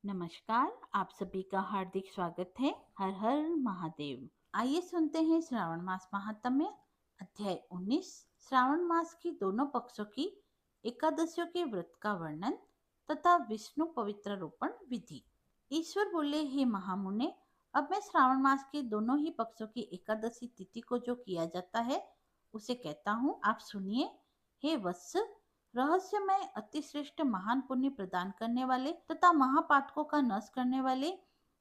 नमस्कार। आप सभी का हार्दिक स्वागत है। हर हर महादेव। आइए सुनते हैं श्रावण मास महात्म्य अध्याय 19। श्रावण मास की दोनों पक्षों की एकादशियों के व्रत का वर्णन तथा विष्णु पवित्र रोपण विधि। ईश्वर बोले, हे महामुने, अब मैं श्रावण मास के दोनों ही पक्षों की एकादशी तिथि को जो किया जाता है उसे कहता हूँ, आप सुनिए। हे वत्स, रहस्यमय अतिश्रेष्ठ महान पुण्य प्रदान करने वाले तथा महापातकों का नाश करने वाले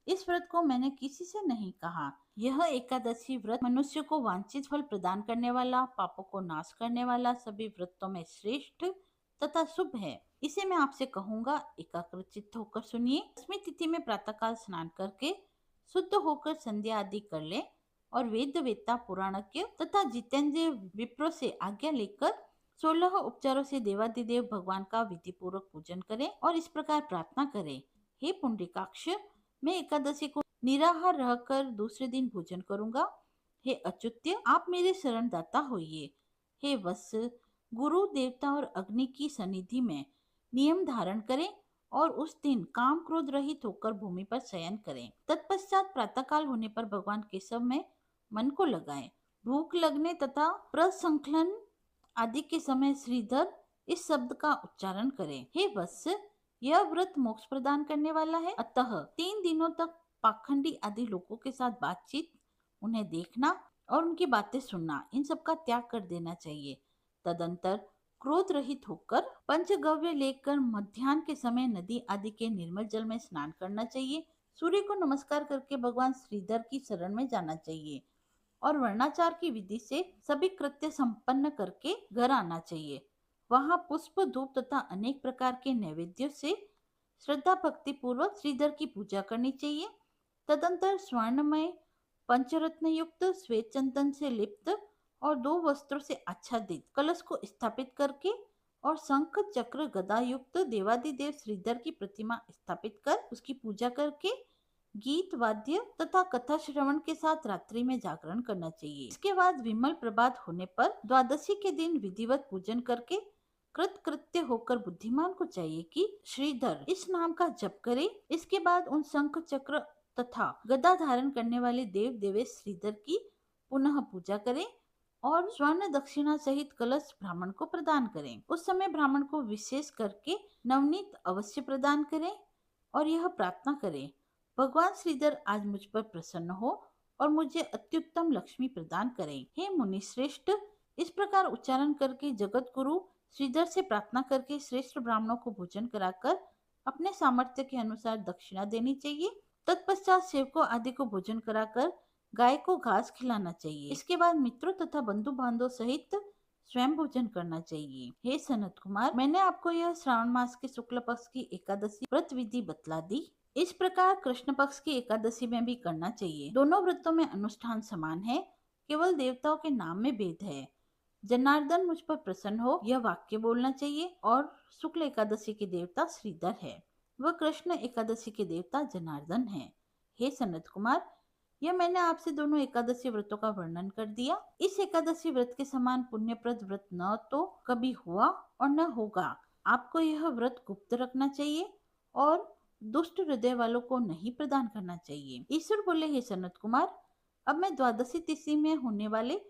इस व्रत को मैंने किसी से नहीं कहा। यह एकादशी व्रत मनुष्य को वांछित फल प्रदान करने वाला, पापों को नाश करने वाला, सभी व्रतों में श्रेष्ठ तथा शुभ है। इसे मैं आपसे कहूंगा, एकाग्रचित्त होकर सुनिए। 10वीं तिथि में प्रातःकाल स्नान करके शुद्ध होकर संध्या आदि कर ले और वेद वेत्ता पुराणज्ञ तथा जितेंद्रिय विप्रों से आज्ञा लेकर 16 उपचारों से देवादिदेव भगवान का विधि पूर्वक पूजन करें और इस प्रकार प्रार्थना करें, हे पुंडरीकाक्ष, मैं एकादशी को निराहार रहकर दूसरे दिन भोजन करूंगा। हे अच्युत्य, आप मेरे शरणदाता होइए। हे वत्स, गुरु देवता और अग्नि की सनिधि में नियम धारण करें और उस दिन काम क्रोध रहित होकर भूमि पर शयन करें। तत्पश्चात प्रातःकाल होने पर भगवान केशव में मन को लगाएं। भूख लगने तथा प्रसंकलन आदि के समय श्रीधर इस शब्द का उच्चारण करें। हे वत्स, यह व्रत मोक्ष प्रदान करने वाला है, अतः 3 दिनों तक पाखंडी आदि लोगों के साथ बातचीत, उन्हें देखना और उनकी बातें सुनना, इन सब का त्याग कर देना चाहिए। तदंतर क्रोध रहित होकर पंचगव्य लेकर मध्याह्न के समय नदी आदि के निर्मल जल में स्नान करना चाहिए। सूर्य को नमस्कार करके भगवान श्रीधर की शरण में जाना चाहिए और वर्णाचार की विधि से सभी कृत्य संपन्न करके घर आना चाहिए। वहां पुष्प, धूप तथा अनेक प्रकार के नैवेद्यों से श्रद्धा भक्ति पूर्वक श्रीधर की पूजा करनी चाहिए। तदंतर स्वर्णमय पंचरत्न युक्त श्वेत चंदन से लिप्त और 2 वस्त्रों से आच्छादित कलश को स्थापित करके और शंख चक्र गदा युक्त देवादिदेव श्रीधर की प्रतिमा स्थापित कर उसकी पूजा करके गीत वाद्य तथा कथा श्रवण के साथ रात्रि में जागरण करना चाहिए। इसके बाद विमल प्रभात होने पर द्वादशी के दिन विधिवत पूजन करके कृत कृत्य होकर बुद्धिमान को चाहिए कि श्रीधर इस नाम का जप करे। इसके बाद उन शंख चक्र तथा गदा धारण करने वाले देव देवेश श्रीधर की पुनः पूजा करें और स्वर्ण दक्षिणा सहित कलश ब्राह्मण को प्रदान करें। उस समय ब्राह्मण को विशेष करके नवनीत अवश्य प्रदान करें और यह प्रार्थना करें, भगवान श्रीधर आज मुझ पर प्रसन्न हो और मुझे अत्युत्तम लक्ष्मी प्रदान करें। हे मुनि श्रेष्ठ, इस प्रकार उच्चारण करके जगत गुरु श्रीधर से प्रार्थना करके श्रेष्ठ ब्राह्मणों को भोजन कराकर अपने सामर्थ्य के अनुसार दक्षिणा देनी चाहिए। तत्पश्चात सेवकों आदि को भोजन कराकर गाय को घास खिलाना चाहिए। इसके बाद मित्रों तथा बंधु बांधव सहित स्वयं भोजन करना चाहिए। हे सनत कुमार, मैंने आपको यह श्रावण मास के शुक्ल पक्ष की एकादशी व्रत विधि बतला दी। इस प्रकार कृष्ण पक्ष की एकादशी में भी करना चाहिए। दोनों व्रतों में अनुष्ठान समान है, केवल देवताओं के नाम में भेद है। जनार्दन मुझ पर प्रसन्न हो, यह वाक्य बोलना चाहिए और शुक्ल एकादशी के देवता श्रीधर है, वह कृष्ण एकादशी के देवता जनार्दन है। हे सनत कुमार, यह मैंने आपसे दोनों एकादशी व्रतों का वर्णन कर दिया। इस एकादशी व्रत के समान पुण्यप्रद व्रत न तो कभी हुआ और न होगा। आपको यह व्रत गुप्त रखना चाहिए और दुष्ट हृदय वालों को नहीं प्रदान करना चाहिए। ईश्वर बोले, हे सनत कुमार, अब मैं द्वादशी तिथि में होने वाले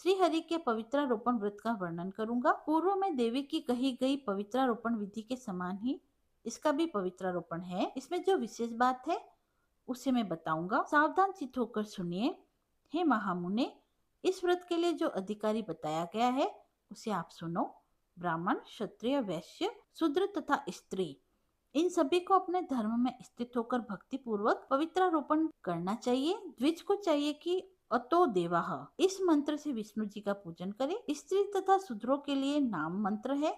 श्री हरि के पवित्रारोपण व्रत का वर्णन करूंगा। पूर्व में देवी की कही गई पवित्रारोपण विधि के समान ही इसका भी पवित्रारोपण है। इसमें जो विशेष बात है उसे मैं बताऊंगा, सावधान चित्त होकर सुनिए। हे महामुने, इस व्रत के लिए जो अधिकारी बताया गया है उसे आप सुनो। ब्राह्मण, क्षत्रिय, वैश्य, शूद्र तथा स्त्री, इन सभी को अपने धर्म में स्थित होकर भक्ति पूर्वक पवित्रारोपण करना चाहिए। द्विज को चाहिए कि अतो देवाः इस मंत्र से विष्णु जी का पूजन करे। स्त्री तथा शूद्रों के लिए नाम मंत्र है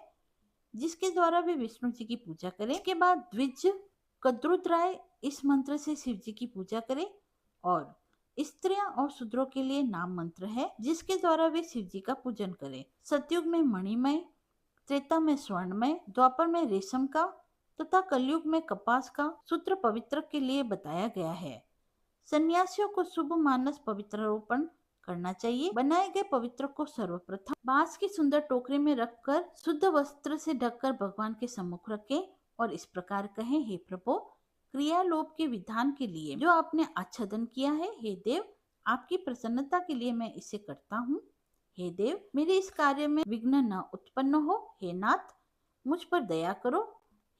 जिसके द्वारा वे विष्णु जी की पूजा करें। इसके बाद द्विज कद्रुद्राय इस मंत्र से शिव जी की पूजा करें और स्त्रियां और शूद्रों के लिए नाम मंत्र है जिसके द्वारा वे शिव जी का पूजन करें। सतयुग में मणिमय, त्रेता में स्वर्णमय, द्वापर में रेशम का तथा कलयुग में कपास का सूत्र पवित्र के लिए बताया गया है। सन्यासियों को शुभ मानस पवित्रारोपण करना चाहिए। बनाए गए पवित्र को सर्वप्रथम बांस की सुंदर टोकरी में रखकर शुद्ध वस्त्र से ढककर भगवान के सम्मुख रखें और इस प्रकार कहें, हे प्रभु, क्रियालोप के विधान के लिए जो आपने आच्छादन किया है, हे देव, आपकी प्रसन्नता के लिए मैं इसे करता हूँ। हे देव, मेरे इस कार्य में विघ्न न उत्पन्न हो। हे नाथ, मुझ पर दया करो।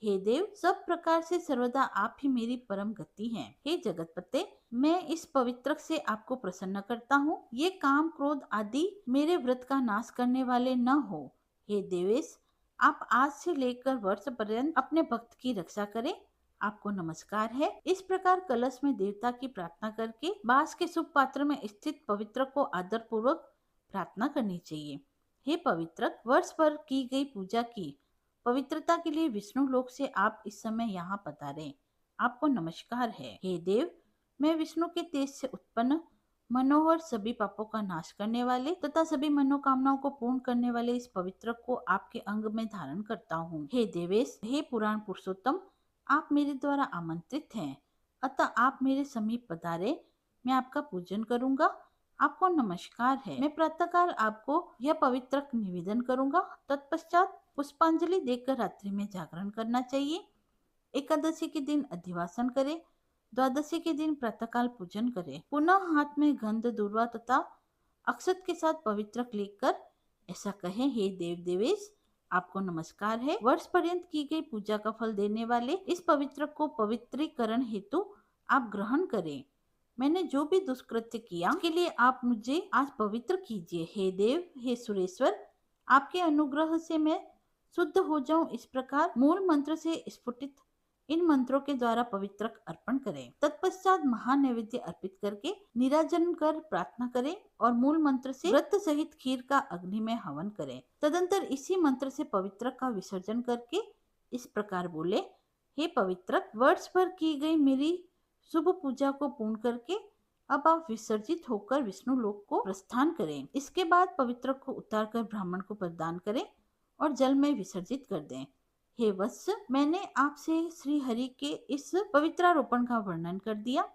हे देव, सब प्रकार से सर्वदा आप ही मेरी परम गति हैं। हे जगतपते, मैं इस पवित्रक से आपको प्रसन्न करता हूँ। ये काम क्रोध आदि मेरे व्रत का नाश करने वाले न हो। हे देवेश, आप आज से लेकर वर्ष पर्यंत अपने भक्त की रक्षा करें। आपको नमस्कार है। इस प्रकार कलश में देवता की प्रार्थना करके बांस के शुभ पात्र में स्थित पवित्र को आदर पूर्वक प्रार्थना करनी चाहिए। हे पवित्रक, वर्ष भर की गई पूजा की पवित्रता के लिए विष्णु लोक से आप इस समय यहाँ पधारे। आपको नमस्कार है। हे देव, मैं विष्णु के तेज से उत्पन्न मनोहर सभी पापों का नाश करने वाले तथा सभी मनोकामनाओं को पूर्ण करने वाले इस पवित्र को आपके अंग में धारण करता हूँ। हे देवेश, हे पुराण पुरुषोत्तम, आप मेरे द्वारा आमंत्रित हैं, अतः आप मेरे समीप पधारे। मैं आपका पूजन करूंगा। आपको नमस्कार है। मैं प्रातःकाल आपको यह पवित्र निवेदन करूंगा। तत्पश्चात पुष्पांजलि देकर रात्रि में जागरण करना चाहिए। एकादशी के दिन अधिवासन करें। द्वादशी के दिन प्रातःकाल पूजन करें। पुनः हाथ में गंध दूर्वा तथा अक्षत के साथ पवित्र लेकर ऐसा कहें, हे देव देवेश, आपको नमस्कार है। वर्ष पर्यंत की गई पूजा का फल देने वाले इस पवित्र को पवित्रीकरण हेतु आप ग्रहण करें। मैंने जो भी दुष्कृत्य किया उसके लिए आप मुझे आज पवित्र कीजिए। हे देव, हे सुरेश्वर, आपके अनुग्रह से मैं शुद्ध हो जाऊं, इस प्रकार मूल मंत्र से स्फुटित इन मंत्रों के द्वारा पवित्र अर्पण करें। तत्पश्चात महानैवेद्य अर्पित करके निराजन कर प्रार्थना करें और मूल मंत्र से व्रत सहित खीर का अग्नि में हवन करें। तदंतर इसी मंत्र से पवित्र का विसर्जन करके इस प्रकार बोले, हे पवित्र, वर्ष भर की गई मेरी शुभ पूजा को पूर्ण करके अब आप विसर्जित होकर विष्णु लोक को प्रस्थान करें। इसके बाद पवित्र को उतारकर ब्राह्मण को प्रदान करें और जल में विसर्जित कर दें। हे वत्स, मैंने आपसे श्री हरि के इस पवित्रारोपण का वर्णन कर दिया।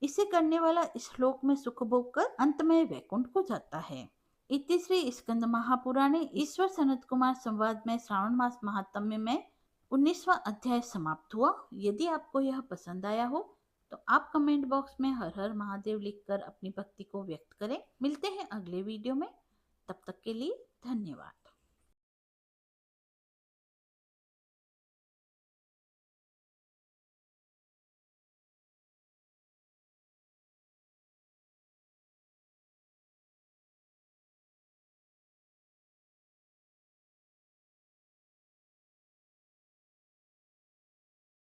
इसे करने वाला इस श्लोक में सुख भोग कर अंत में वैकुंठ को जाता है। इति श्री स्कंद महापुराणे ईश्वर सनत कुमार संवाद में श्रावण मास महात्म्य में 19वां अध्याय समाप्त हुआ। यदि आपको यह पसंद आया हो तो आप कमेंट बॉक्स में हर हर महादेव लिखकर अपनी भक्ति को व्यक्त करें। मिलते हैं अगले वीडियो में, तब तक के लिए धन्यवाद।